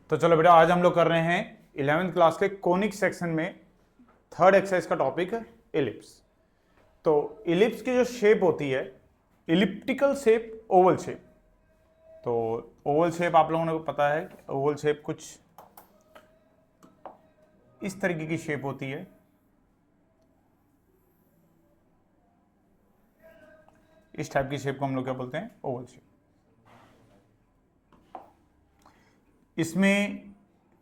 तो चलो बेटा, आज हम लोग कर रहे हैं 11th क्लास के कोनिक सेक्शन में थर्ड एक्सरसाइज का टॉपिक है इलिप्स। तो इलिप्स की जो शेप होती है, इलिप्टिकल शेप, ओवल शेप। तो ओवल शेप आप लोगों को पता है, ओवल शेप कुछ इस तरीके की शेप होती है। इस टाइप की शेप को हम लोग क्या बोलते हैं? Oval shape. इसमें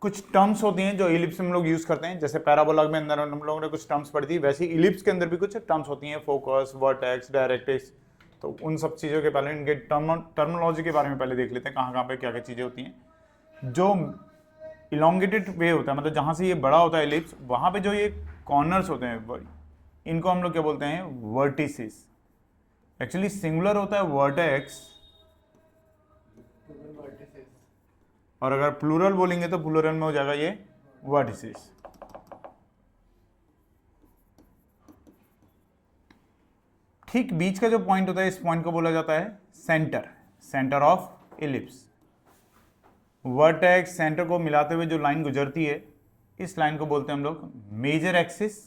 कुछ टर्म्स होती हैं जो इलिप्स में हम लोग यूज करते हैं, जैसे पैराबोला में अंदर हम लोगों ने कुछ टर्म्स पढ़ी थी, वैसे इलिप्स के अंदर भी कुछ टर्म्स होती हैं, फोकस, वर्टेक्स, डायरेक्ट्रिक्स। तो उन सब चीज़ों के पहले इनके टर्मिनोलॉजी के बारे में पहले देख लेते हैं, कहाँ कहाँ पे क्या क्या चीज़ें होती हैं। जो इलोंगेटेड वे होता है, मतलब जहाँ से ये बड़ा होता है इलिप्स, वहाँ पे जो ये कॉर्नर्स होते हैं, इनको हम लोग क्या बोलते हैं? वर्टिसेस। एक्चुअली सिंगुलर होता है वर्टेक्स, और अगर प्लूरल बोलेंगे तो प्लूरल में हो जाएगा ये वर्टिसेस। ठीक बीच का जो पॉइंट होता है, इस पॉइंट को बोला जाता है centre, centre of ellipse. Vertex centre को मिलाते हुए जो लाइन गुजरती है, इस लाइन को बोलते हैं हम लोग मेजर एक्सिस,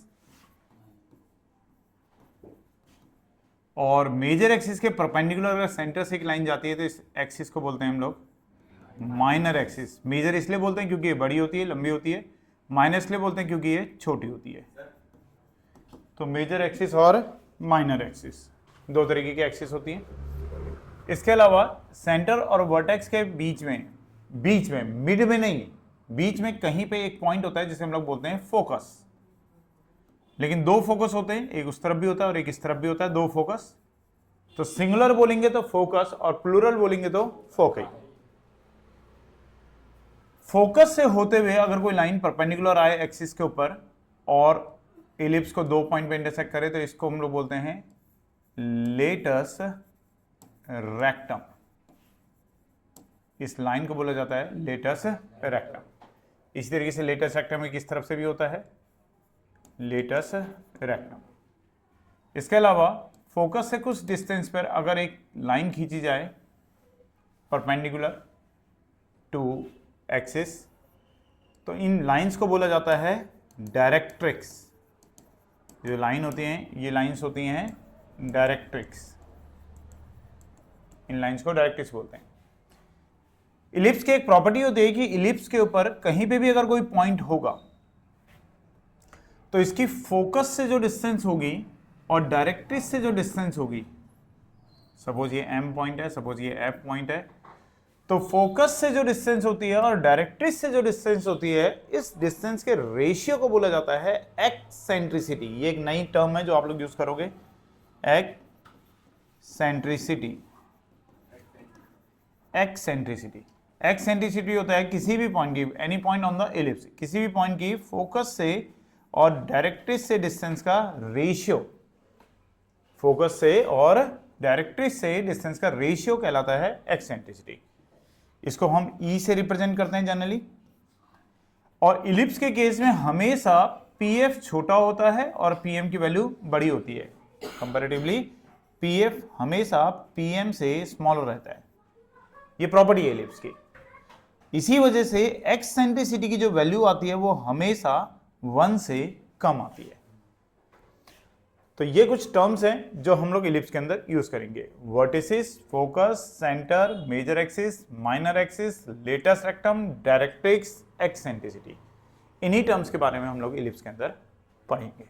और मेजर एक्सिस के परपेंडिकुलर अगर सेंटर से एक लाइन जाती है तो इस एक्सिस को बोलते हैं हम लोग माइनर एक्सिस। मेजर इसलिए बोलते हैं क्योंकि ये बड़ी होती है, लंबी होती है। माइनर इसलिए बोलते हैं क्योंकि ये छोटी होती है। तो मेजर एक्सिस और माइनर एक्सिस दो तरीके की एक्सिस होती है। इसके अलावा सेंटर और वर्टेक्स के बीच में मिड में नहीं, बीच में कहीं पे एक पॉइंट होता है जिसे हम लोग बोलते हैं फोकस। लेकिन दो फोकस होते हैं, एक उस तरफ भी होता है और एक इस तरफ भी होता है, दो फोकस। तो सिंगुलर बोलेंगे तो फोकस और प्लूरल बोलेंगे तो फोकई। फोकस से होते हुए अगर कोई लाइन परपेंडिकुलर आए एक्सिस के ऊपर और इलिप्स को दो पॉइंट पे इंटरसेक्ट करे, तो इसको हम लोग बोलते हैं लेटस रेक्टम। इस लाइन को बोला जाता है लेटस रेक्टम। इसी तरीके से लेटस रेक्टम किस तरफ से भी होता है? लेटस रेक्टम। इसके अलावा फोकस से कुछ डिस्टेंस पर अगर एक लाइन खींची जाए परपेंडिकुलर टू एक्सिस, तो इन लाइंस को बोला जाता है डायरेक्ट्रिक्स। जो लाइन होती हैं, ये लाइंस होती हैं डायरेक्ट्रिक्स। इन लाइंस को डायरेक्ट्रिक्स बोलते हैं। इलिप्स की एक प्रॉपर्टी होती है कि इलिप्स के ऊपर कहीं पे भी अगर कोई पॉइंट होगा तो इसकी फोकस से जो डिस्टेंस होगी और डायरेक्ट्रिक्स से जो डिस्टेंस होगी, सपोज ये एम पॉइंट है, सपोज ये एफ पॉइंट है, तो फोकस से जो डिस्टेंस होती है और डायरेक्ट्रिक्स से जो डिस्टेंस होती है, इस डिस्टेंस के रेशियो को बोला जाता है एक्सेंट्रिसिटी। ये एक नई टर्म है जो आप लोग यूज करोगे, एक्सेंट्रिसिटी। एक्सेंट्रिसिटी एक्सेंट्रिसिटी होता है किसी भी पॉइंट की, any point on the ellipse, किसी भी पॉइंट की फोकस से और डायरेक्ट्रिक्स से डिस्टेंस का रेशियो। फोकस से और डायरेक्ट्रिक्स से डिस्टेंस का रेशियो कहलाता है एक्सेंट्रिसिटी। इसको हम ई से रिप्रेजेंट करते हैं जनरली। और इलिप्स के केस में हमेशा पीएफ छोटा होता है और पीएम की वैल्यू बड़ी होती है। कंपैरेटिवली पीएफ हमेशा पीएम से स्मॉलर रहता है। ये प्रॉपर्टी है इलिप्स की। इसी वजह से एक्सेंट्रिसिटी की जो वैल्यू आती है वो हमेशा 1 से कम आती है। तो ये कुछ टर्म्स हैं जो हम लोग इलिप्स के अंदर यूज करेंगे: vertices, focus, centre, major axis, minor axis, latus rectum, directrix, eccentricity. इन्हीं टर्म्स के बारे में हम लोग इलिप्स के अंदर पढ़ेंगे।